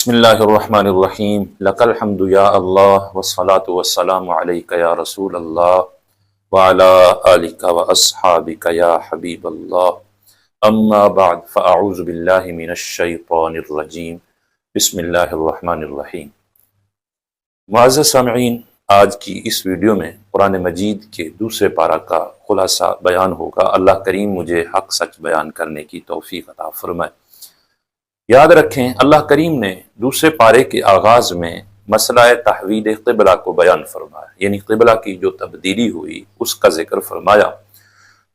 بسم اللہ الرحمن الرحیم لک الحمد یا اللہ والصلاة والسلام علیک یا رسول اللہ وعلی آلک واصحابک یا حبیب اللہ اما بعد فاعوذ باللہ من الشیطان الرجیم بسم اللہ الرحمن الرحیم۔ معزز سامعین، آج کی اس ویڈیو میں قرآن مجید کے دوسرے پارہ کا خلاصہ بیان ہوگا۔ اللہ کریم مجھے حق سچ بیان کرنے کی توفیق عطا فرمائے۔ یاد رکھیں، اللہ کریم نے دوسرے پارے کے آغاز میں مسئلہ تحویل قبلہ کو بیان فرمایا، یعنی قبلہ کی جو تبدیلی ہوئی اس کا ذکر فرمایا۔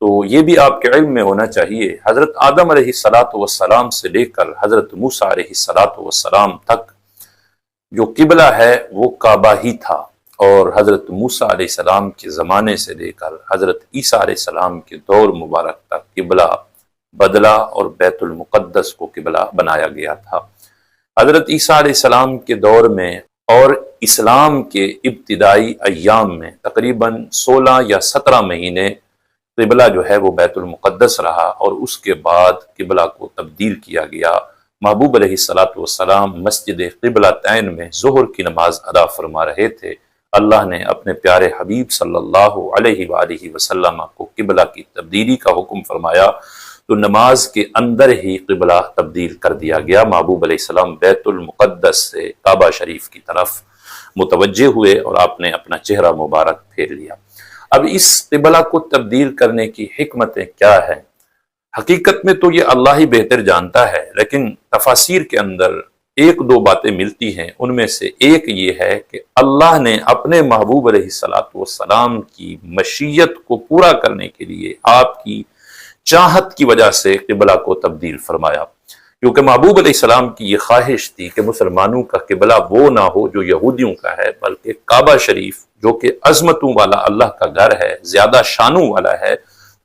تو یہ بھی آپ کے علم میں ہونا چاہیے، حضرت آدم علیہ السلام سے لے کر حضرت موسیٰ علیہ السلام تک جو قبلہ ہے وہ کعبہ ہی تھا، اور حضرت موسیٰ علیہ السلام کے زمانے سے لے کر حضرت عیسیٰ علیہ السلام کے دور مبارک تک قبلہ بدلا اور بیت المقدس کو قبلہ بنایا گیا تھا۔ حضرت عیسیٰ علیہ السلام کے دور میں اور اسلام کے ابتدائی ایام میں تقریباً 16 یا 17 مہینے قبلہ جو ہے وہ بیت المقدس رہا، اور اس کے بعد قبلہ کو تبدیل کیا گیا۔ محبوب علیہ السلام مسجد قبلتین میں ظہر کی نماز ادا فرما رہے تھے۔ اللہ نے اپنے پیارے حبیب صلی اللہ علیہ وآلہ وسلم کو قبلہ کی تبدیلی کا حکم فرمایا، تو نماز کے اندر ہی قبلہ تبدیل کر دیا گیا۔ محبوب علیہ السلام بیت المقدس سے کعبہ شریف کی طرف متوجہ ہوئے اور آپ نے اپنا چہرہ مبارک پھیر لیا۔ اب اس قبلہ کو تبدیل کرنے کی حکمتیں کیا ہیں؟ حقیقت میں تو یہ اللہ ہی بہتر جانتا ہے، لیکن تفاسیر کے اندر ایک دو باتیں ملتی ہیں۔ ان میں سے ایک یہ ہے کہ اللہ نے اپنے محبوب علیہ السلام کی مشیت کو پورا کرنے کے لیے آپ کی چاہت کی وجہ سے قبلہ کو تبدیل فرمایا، کیونکہ محبوب علیہ السلام کی یہ خواہش تھی کہ مسلمانوں کا قبلہ وہ نہ ہو جو یہودیوں کا ہے، بلکہ کعبہ شریف جو کہ عظمتوں والا اللہ کا گھر ہے، زیادہ شانوں والا ہے،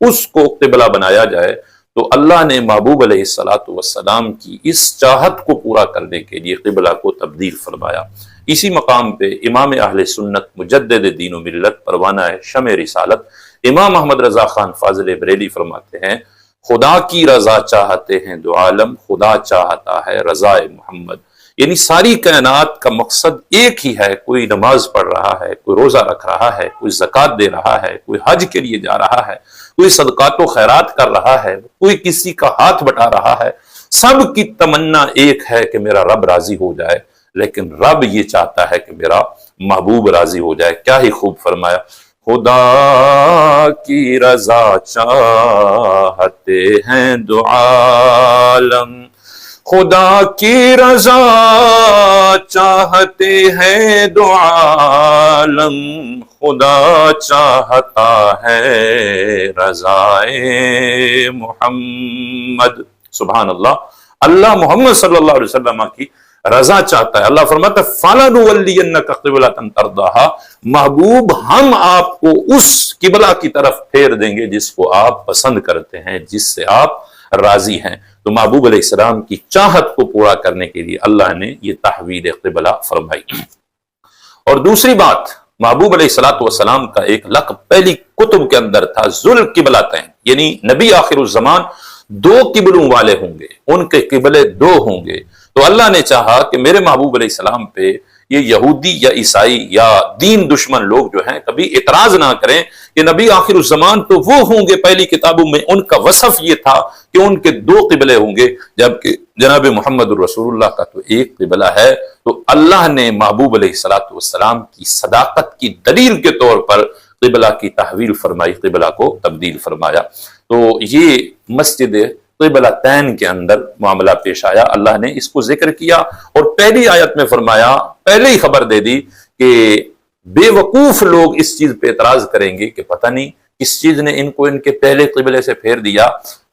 اس کو قبلہ بنایا جائے۔ تو اللہ نے محبوب علیہ السلام کی اس چاہت کو پورا کرنے کے لیے قبلہ کو تبدیل فرمایا۔ اسی مقام پہ امام اہل سنت مجدد دین و ملت پروانہ شمع رسالت امام احمد رضا خان فاضل بریلی فرماتے ہیں، خدا کی رضا چاہتے ہیں دو عالم، خدا چاہتا ہے رضا محمد۔ یعنی ساری کائنات کا مقصد ایک ہی ہے، کوئی نماز پڑھ رہا ہے، کوئی روزہ رکھ رہا ہے، کوئی زکوٰۃ دے رہا ہے، کوئی حج کے لیے جا رہا ہے، کوئی صدقات و خیرات کر رہا ہے، کوئی کسی کا ہاتھ بٹا رہا ہے، سب کی تمنا ایک ہے کہ میرا رب راضی ہو جائے، لیکن رب یہ چاہتا ہے کہ میرا محبوب راضی ہو جائے۔ کیا ہی خوب فرمایا، خدا کی رضا چاہتے ہیں دو عالم، خدا کی رضا چاہتے ہیں دو عالم، خدا چاہتا ہے رضا محمد۔ سبحان اللہ، اللہ محمد صلی اللہ علیہ وسلم کی رضا چاہتا ہے۔ اللہ فرماتا ہے فَلَنُوَلِّيَنَّكَ قِبْلَةً تَرْضَاهَا، محبوب ہم آپ کو اس قبلہ کی طرف پھیر دیں گے جس کو آپ پسند کرتے ہیں، جس سے آپ راضی ہیں۔ تو محبوب علیہ السلام کی چاہت کو پورا کرنے کے لیے اللہ نے یہ تحویل قبلہ فرمائی۔ اور دوسری بات، محبوب علیہ السلام کا ایک لقب پہلی کتب کے اندر تھا ذوالقبلتین، یعنی نبی آخر الزمان دو قبلوں والے ہوں گے، ان کے قبلے دو ہوں گے۔ تو اللہ نے چاہا کہ میرے محبوب علیہ السلام پہ یہ یہودی یا عیسائی یا دین دشمن لوگ جو ہیں کبھی اعتراض نہ کریں کہ نبی آخر الزمان تو وہ ہوں گے، پہلی کتابوں میں ان کا وصف یہ تھا کہ ان کے دو قبلے ہوں گے، جبکہ جناب محمد الرسول اللہ کا تو ایک قبلہ ہے۔ تو اللہ نے محبوب علیہ السلام کی صداقت کی دلیل کے طور پر قبلہ کی تحویل فرمائی، قبلہ کو تبدیل فرمایا۔ تو یہ مسجد قبلتین کے اندر معاملہ پیش آیا، اللہ نے اس کو ذکر کیا اور پہلی آیت میں فرمایا، پہلے ہی خبر دے دی کہ بے وقوف لوگ اس چیز پہ اعتراض کریں گے کہ پتہ نہیں کس چیز نے ان کو ان کے پہلے قبلے سے پھیر دیا۔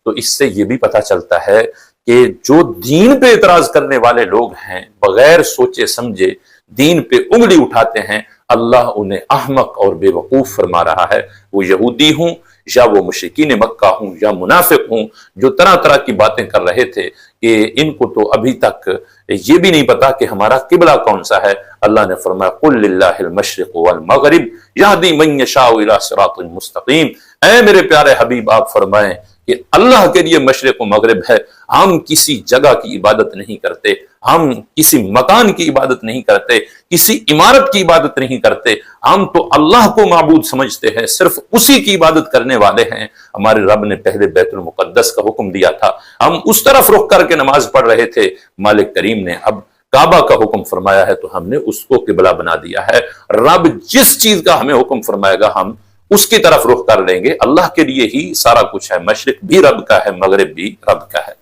تو اس سے یہ بھی پتہ چلتا ہے کہ جو دین پہ اعتراض کرنے والے لوگ ہیں، بغیر سوچے سمجھے دین پہ انگلی اٹھاتے ہیں، اللہ انہیں احمق اور بے وقوف فرما رہا ہے، وہ یہودی ہوں یا وہ مشرکین مکہ ہوں یا منافق ہوں جو طرح طرح کی باتیں کر رہے تھے کہ ان کو تو ابھی تک یہ بھی نہیں پتا کہ ہمارا قبلہ کون سا ہے۔ اللہ نے فرمایا قل للہ المشرق والمغرب یہدی من یشاء الی صراط مستقیم، اے میرے پیارے حبیب آپ فرمائیں کہ اللہ کے لیے مشرق و مغرب ہے، ہم کسی جگہ کی عبادت نہیں کرتے، ہم کسی مکان کی عبادت نہیں کرتے، کسی عمارت کی عبادت نہیں کرتے، ہم تو اللہ کو معبود سمجھتے ہیں، صرف اسی کی عبادت کرنے والے ہیں۔ ہمارے رب نے پہلے بیت المقدس کا حکم دیا تھا، ہم اس طرف رخ کر کے نماز پڑھ رہے تھے، مالک کریم نے اب کعبہ کا حکم فرمایا ہے تو ہم نے اس کو قبلہ بنا دیا ہے۔ رب جس چیز کا ہمیں حکم فرمائے گا ہم اس کی طرف رخ کر لیں گے۔ اللہ کے لیے ہی سارا کچھ ہے، مشرق بھی رب کا ہے، مغرب بھی رب کا ہے۔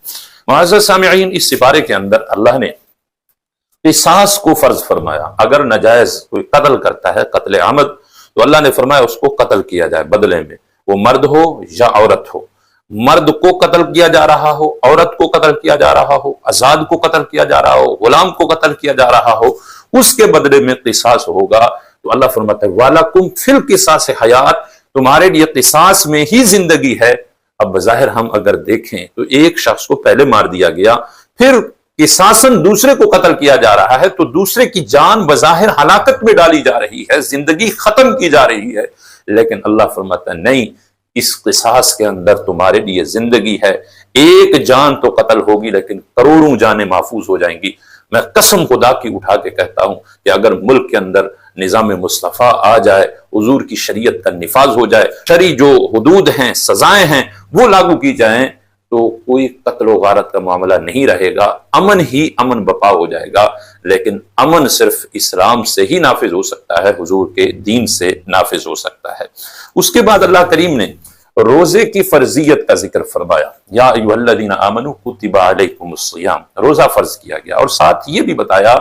معزز سامعین، اس سپارے کے اندر اللہ نے قصاص کو فرض فرمایا۔ اگر ناجائز کوئی قتل کرتا ہے، قتل عمد، تو اللہ نے فرمایا اس کو قتل کیا جائے بدلے میں، وہ مرد ہو یا عورت ہو۔ مرد کو قتل کیا جا رہا ہو، عورت کو قتل کیا جا رہا ہو، آزاد کو قتل کیا جا رہا ہو، غلام کو قتل کیا جا رہا ہو، اس کے بدلے میں قصاص ہوگا۔ تو اللہ فرماتا ہے وَلَكُمْ فِي الْقِصَاصِ حَيَاتٌ، تمہارے لیے قصاص میں ہی زندگی ہے۔ اب بظاہر ہم اگر دیکھیں تو ایک شخص کو پہلے مار دیا گیا، پھر قصاصاً دوسرے کو قتل کیا جا رہا ہے، تو دوسرے کی جان بظاہر ہلاکت میں ڈالی جا رہی ہے، زندگی ختم کی جا رہی ہے، لیکن اللہ فرماتا ہے نہیں، اس قصاص کے اندر تمہارے لیے زندگی ہے۔ ایک جان تو قتل ہوگی لیکن کروڑوں جانیں محفوظ ہو جائیں گی۔ میں قسم خدا کی اٹھا کے کہتا ہوں کہ اگر ملک کے اندر نظام مصطفیٰ آ جائے، حضور کی شریعت کا نفاذ ہو جائے، شرعی جو حدود ہیں، سزائیں ہیں، وہ لاگو کی جائیں، تو کوئی قتل و غارت کا معاملہ نہیں رہے گا، امن ہی امن بپا ہو جائے گا۔ لیکن امن صرف اسلام سے ہی نافذ ہو سکتا ہے، حضور کے دین سے نافذ ہو سکتا ہے۔ اس کے بعد اللہ کریم نے روزے کی فرضیت کا ذکر فرمایا، یا ایھا الذین آمنوا کتب علیکم الصیام، روزہ فرض کیا گیا، اور ساتھ یہ بھی بتایا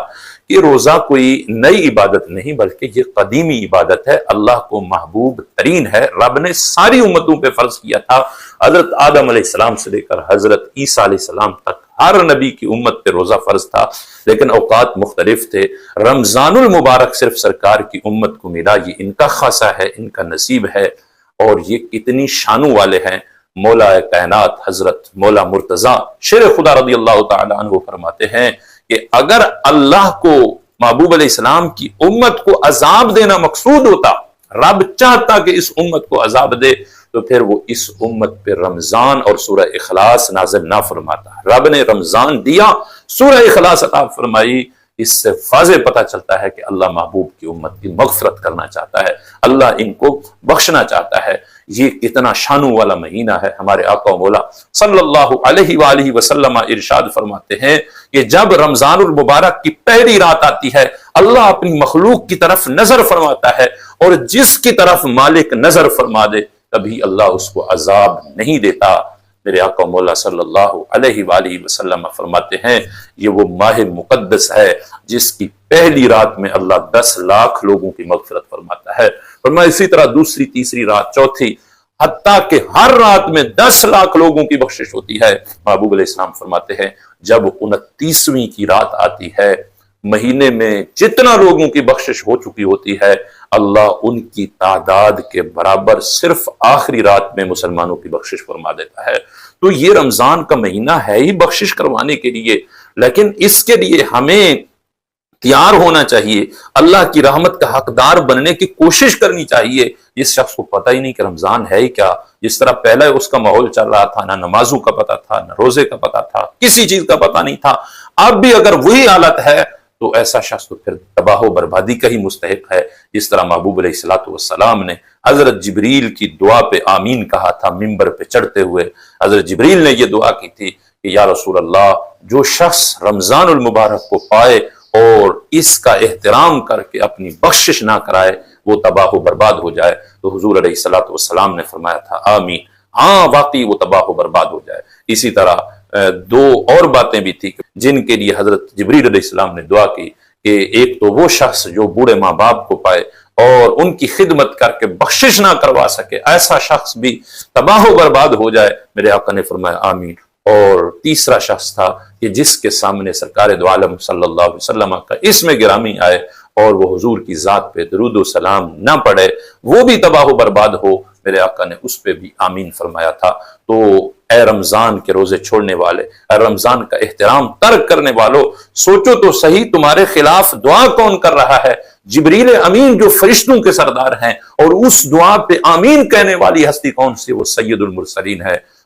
کہ روزہ کوئی نئی عبادت نہیں بلکہ یہ قدیمی عبادت ہے، اللہ کو محبوب ترین ہے۔ رب نے ساری امتوں پہ فرض کیا تھا، حضرت آدم علیہ السلام سے لے کر حضرت عیسیٰ علیہ السلام تک ہر نبی کی امت پہ روزہ فرض تھا، لیکن اوقات مختلف تھے۔ رمضان المبارک صرف سرکار کی امت کو ملا، یہ ان کا خاصہ ہے، ان کا نصیب ہے، اور یہ کتنی شانوں والے ہیں۔ مولا کائنات حضرت مولا مرتضیٰ شیر خدا رضی اللہ تعالی عنہ فرماتے ہیں کہ اگر اللہ کو محبوب علیہ السلام کی امت کو عذاب دینا مقصود ہوتا، رب چاہتا کہ اس امت کو عذاب دے، تو پھر وہ اس امت پہ رمضان اور سورہ اخلاص نازل نہ فرماتا۔ رب نے رمضان دیا، سورہ اخلاص عطا فرمائی۔ اس سے واضح پتہ چلتا ہے کہ اللہ محبوب کی امت کی مغفرت کرنا چاہتا ہے، اللہ ان کو بخشنا چاہتا ہے۔ یہ کتنا شانوں والا مہینہ ہے۔ ہمارے آقا و مولا صلی اللہ علیہ وآلہ وسلم ارشاد فرماتے ہیں کہ جب رمضان المبارک کی پہلی رات آتی ہے، اللہ اپنی مخلوق کی طرف نظر فرماتا ہے، اور جس کی طرف مالک نظر فرما دے کبھی اللہ اس کو عذاب نہیں دیتا۔ میرے آقا و مولا صلی اللہ علیہ وآلہ وسلم فرماتے ہیں یہ وہ ماہ مقدس ہے جس کی پہلی رات میں اللہ 10 لاکھ لوگوں کی مغفرت فرماتا ہے۔ فرمایا اسی طرح دوسری، تیسری رات، چوتھی، حتیٰ کہ ہر رات میں 10 لاکھ لوگوں کی بخشش ہوتی ہے۔ محبوب علیہ السلام فرماتے ہیں جب 29ویں کی رات آتی ہے، مہینے میں جتنا لوگوں کی بخشش ہو چکی ہوتی ہے، اللہ ان کی تعداد کے برابر صرف آخری رات میں مسلمانوں کی بخشش فرما دیتا ہے۔ تو یہ رمضان کا مہینہ ہے ہی بخشش کروانے کے لیے، لیکن اس کے لیے ہمیں تیار ہونا چاہیے، اللہ کی رحمت کا حقدار بننے کی کوشش کرنی چاہیے۔ جس شخص کو پتہ ہی نہیں کہ رمضان ہے ہی کیا، جس طرح پہلے اس کا ماحول چل رہا تھا، نہ نمازوں کا پتہ تھا، نہ روزے کا پتہ تھا، کسی چیز کا پتہ نہیں تھا، اب بھی اگر وہی حالت ہے تو ایسا شخص تو پھر تباہ و بربادی کا ہی مستحق ہے۔ جس طرح محبوب علیہ السلام نے حضرت جبریل کی دعا پہ آمین کہا تھا، ممبر پہ چڑھتے ہوئے حضرت جبریل نے یہ دعا کی تھی کہ یا رسول اللہ، جو شخص رمضان المبارک کو پائے اور اس کا احترام کر کے اپنی بخشش نہ کرائے وہ تباہ و برباد ہو جائے۔ تو حضور علیہ السلام نے فرمایا تھا آمین، ہاں واقعی وہ تباہ و برباد ہو جائے۔ اسی طرح 2 اور باتیں بھی تھی جن کے لیے حضرت جبریل علیہ السلام نے دعا کی کہ ایک تو وہ شخص جو بوڑھے ماں باپ کو پائے اور ان کی خدمت کر کے بخشش نہ کروا سکے، ایسا شخص بھی تباہ و برباد ہو جائے۔ میرے آقا نے فرمایا آمین۔ اور تیسرا شخص تھا کہ جس کے سامنے سرکار دو عالم صلی اللہ علیہ وسلم کا اسم گرامی آئے اور وہ حضور کی ذات پہ درود و سلام نہ پڑھے، وہ بھی تباہ و برباد ہو۔ میرے آقا نے اس پہ بھی آمین فرمایا تھا۔ تو اے رمضان کے روزے چھوڑنے والے، اے رمضان کا احترام ترک کرنے والوں، سوچو تو صحیح تمہارے خلاف دعا کون کر رہا ہے؟ جبریل امین جو فرشتوں کے سردار ہیں، اور اس دعا پہ آمین کہنے والی ہستی کون سی؟ وہ سید المرسلین ہے،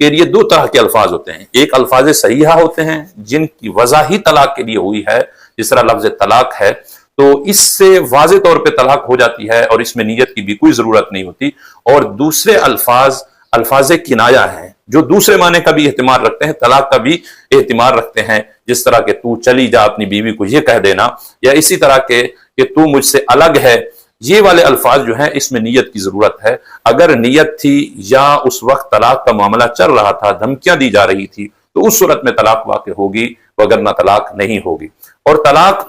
کے لیے دو طرح کے الفاظ ہوتے ہیں. ایک الفاظ صحیحہ ہوتے ہیں جن کی وضع ہی طلاق کے لیے ہوئی ہے، جس طرح لفظ طلاق ہے، تو اس سے واضح طور پہ طلاق ہو جاتی ہے اور اس میں نیت کی بھی کوئی ضرورت نہیں ہوتی. اور دوسرے الفاظ کنایہ ہیں جو دوسرے معنی کا بھی احتمال رکھتے ہیں، طلاق کا بھی احتمال رکھتے ہیں، جس طرح کہ تو چلی جا، اپنی بیوی کو یہ کہہ دینا، یا اسی طرح کہ تو مجھ سے الگ ہے. یہ والے الفاظ جو ہیں اس میں نیت کی ضرورت ہے. اگر نیت تھی یا اس وقت طلاق کا معاملہ چل رہا تھا، دھمکیاں دی جا رہی تھی، تو اس صورت میں طلاق واقع ہوگی، وگرنہ طلاق نہیں ہوگی. اور طلاق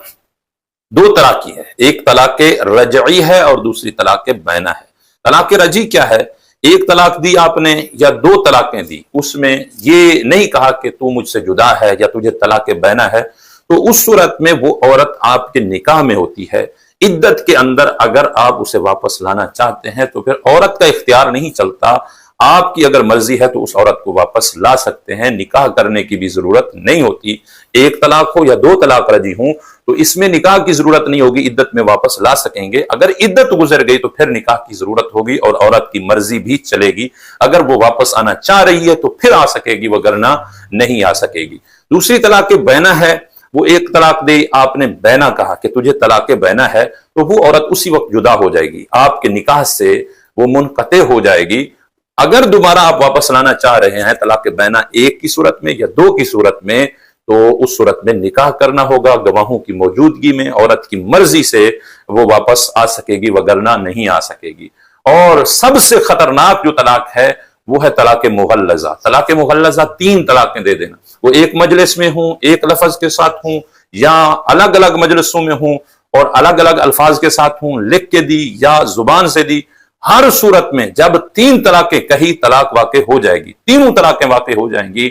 دو طرح کی ہے، ایک طلاق رجعی ہے اور دوسری طلاق بینہ ہے. طلاق رجعی کیا ہے؟ ایک طلاق دی آپ نے یا دو طلاقیں دی، اس میں یہ نہیں کہا کہ تو مجھ سے جدا ہے یا تجھے طلاق بینہ ہے، تو اس صورت میں وہ عورت آپ کے نکاح میں ہوتی ہے. عدت کے اندر اگر آپ اسے واپس لانا چاہتے ہیں تو پھر عورت کا اختیار نہیں چلتا، آپ کی اگر مرضی ہے تو اس عورت کو واپس لا سکتے ہیں، نکاح کرنے کی بھی ضرورت نہیں ہوتی. ایک طلاق ہو یا دو طلاق رجعی ہوں تو اس میں نکاح کی ضرورت نہیں ہوگی، عدت میں واپس لا سکیں گے. اگر عدت گزر گئی تو پھر نکاح کی ضرورت ہوگی اور عورت کی مرضی بھی چلے گی. اگر وہ واپس آنا چاہ رہی ہے تو پھر آ سکے گی، وگرنہ نہیں آ سکے گی. دوسری طلاق بینہ ہے، وہ ایک طلاق دے آپ نے بینہ کہا کہ تجھے طلاق بینہ ہے، تو وہ عورت اسی وقت جدا ہو جائے گی، آپ کے نکاح سے وہ منقطع ہو جائے گی. اگر دوبارہ آپ واپس لانا چاہ رہے ہیں طلاق بینہ ایک کی صورت میں یا دو کی صورت میں، تو اس صورت میں نکاح کرنا ہوگا گواہوں کی موجودگی میں، عورت کی مرضی سے وہ واپس آ سکے گی، وگرنہ نہیں آ سکے گی. اور سب سے خطرناک جو طلاق ہے وہ ہے طلاق مغلظہ. طلاق مغلظہ تین طلاقیں دے دینا، وہ ایک مجلس میں ہوں، ایک لفظ کے ساتھ ہوں، یا الگ الگ مجلسوں میں ہوں اور الگ الگ الفاظ کے ساتھ ہوں، لکھ کے دی یا زبان سے دی. ہر صورت میں جب تین طلاقیں کہی طلاق واقع ہو جائے گی، تینوں طلاقیں واقع ہو جائیں گی.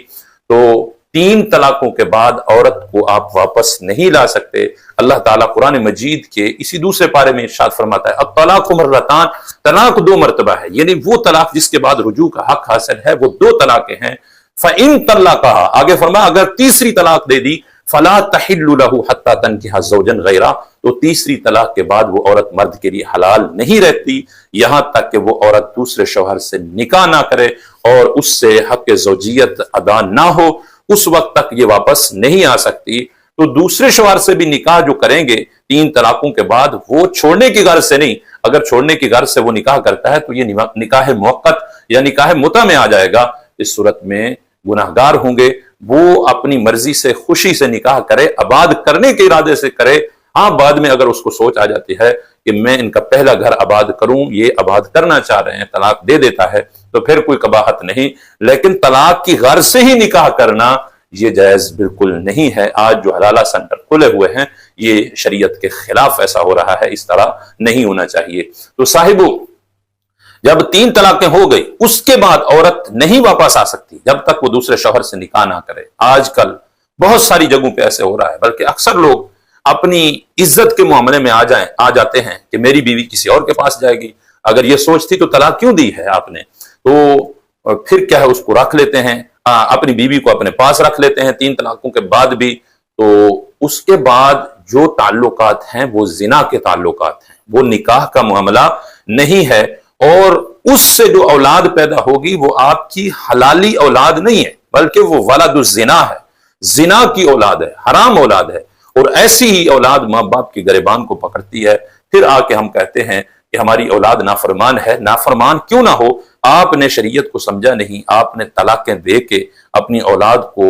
تو تین طلاقوں کے بعد عورت کو آپ واپس نہیں لا سکتے. اللہ تعالیٰ قرآن مجید کے اسی دوسرے پارے میں ارشاد فرماتا ہے الطلاق مرتان، طلاق دو مرتبہ ہے، یعنی وہ طلاق جس کے بعد رجوع کا حق حاصل ہے وہ دو طلاقیں ہیں. فَإِن طَلَّقَهَا، آگے فرمایا اگر تیسری طلاق دے دی فَلَا تَحِلُّ لَهُ حَتَّى تَنكِحَ زَوْجًا غَيْرَهُ، تو تیسری طلاق کے بعد وہ عورت مرد کے لیے حلال نہیں رہتی یہاں تک کہ وہ عورت دوسرے شوہر سے نکاح نہ کرے اور اس سے حق زوجیت ادا نہ ہو، اس وقت تک یہ واپس نہیں آ سکتی. تو دوسرے شوہر سے بھی نکاح جو کریں گے تین طلاقوں کے بعد، وہ چھوڑنے کی غرض سے نہیں. اگر چھوڑنے کی غرض سے وہ نکاح کرتا ہے تو یہ نکاح موقت یا نکاح متع میں آ جائے گا. اس صورت میں گناہگار ہوں گے. وہ اپنی مرضی سے خوشی سے نکاح کرے، آباد کرنے کے ارادے سے کرے. ہاں بعد میں اگر اس کو سوچ آ جاتی ہے کہ میں ان کا پہلا گھر آباد کروں، یہ آباد کرنا چاہ رہے ہیں، طلاق دے دیتا ہے، تو پھر کوئی قباحت نہیں. لیکن طلاق کی غرض سے ہی نکاح کرنا یہ جائز بالکل نہیں ہے. آج جو حلالہ سینٹر کھلے ہوئے ہیں یہ شریعت کے خلاف ایسا ہو رہا ہے، اس طرح نہیں ہونا چاہیے. تو صاحبو، جب تین طلاقیں ہو گئی اس کے بعد عورت نہیں واپس آ سکتی جب تک وہ دوسرے شوہر سے نکاح نہ کرے. آج کل بہت ساری جگہوں پہ ایسے ہو رہا ہے، بلکہ اکثر لوگ اپنی عزت کے معاملے میں آ جاتے ہیں کہ میری بیوی کسی اور کے پاس جائے گی. اگر یہ سوچ تھی تو طلاق کیوں دی ہے آپ نے؟ تو پھر کیا ہے، اس کو رکھ لیتے ہیں، اپنی بیوی کو اپنے پاس رکھ لیتے ہیں تین طلاقوں کے بعد بھی. تو اس کے بعد جو تعلقات ہیں وہ زنا کے تعلقات ہیں، وہ نکاح کا معاملہ نہیں ہے. اور اس سے جو اولاد پیدا ہوگی وہ آپ کی حلالی اولاد نہیں ہے، بلکہ وہ ولد الزنا ہے، زنا کی اولاد ہے، حرام اولاد ہے. اور ایسی ہی اولاد ماں باپ کی گریبان کو پکڑتی ہے. پھر آ کے ہم کہتے ہیں کہ ہماری اولاد نافرمان ہے. نافرمان کیوں نہ ہو، آپ نے شریعت کو سمجھا نہیں، آپ نے طلاقیں دے کے اپنی اولاد کو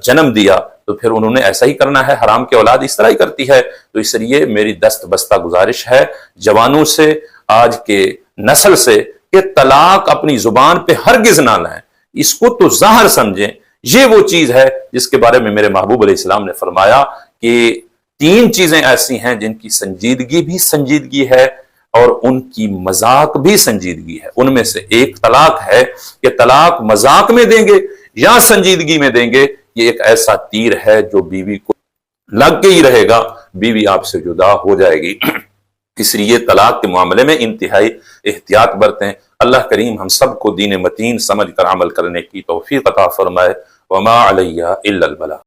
جنم دیا، تو پھر انہوں نے ایسا ہی کرنا ہے. حرام کی اولاد اس طرح ہی کرتی ہے. تو اس لیے میری دست بستہ گزارش ہے جوانوں سے، آج کے نسل سے، کہ طلاق اپنی زبان پہ ہرگز نہ لائیں، اس کو تو ظاہر سمجھیں. یہ وہ چیز ہے جس کے بارے میں میرے محبوب علیہ السلام نے فرمایا کہ تین چیزیں ایسی ہیں جن کی سنجیدگی بھی سنجیدگی ہے اور ان کی مذاق بھی سنجیدگی ہے. ان میں سے ایک طلاق ہے کہ طلاق مذاق میں دیں گے یا سنجیدگی میں دیں گے، یہ ایک ایسا تیر ہے جو بیوی کو لگ کے ہی رہے گا، بیوی آپ سے جدا ہو جائے گی. اس لیے طلاق کے معاملے میں انتہائی احتیاط برتیں. اللہ کریم ہم سب کو دین متین سمجھ کر عمل کرنے کی توفیق عطا فرمائے. وما علیہ الا البلاغ.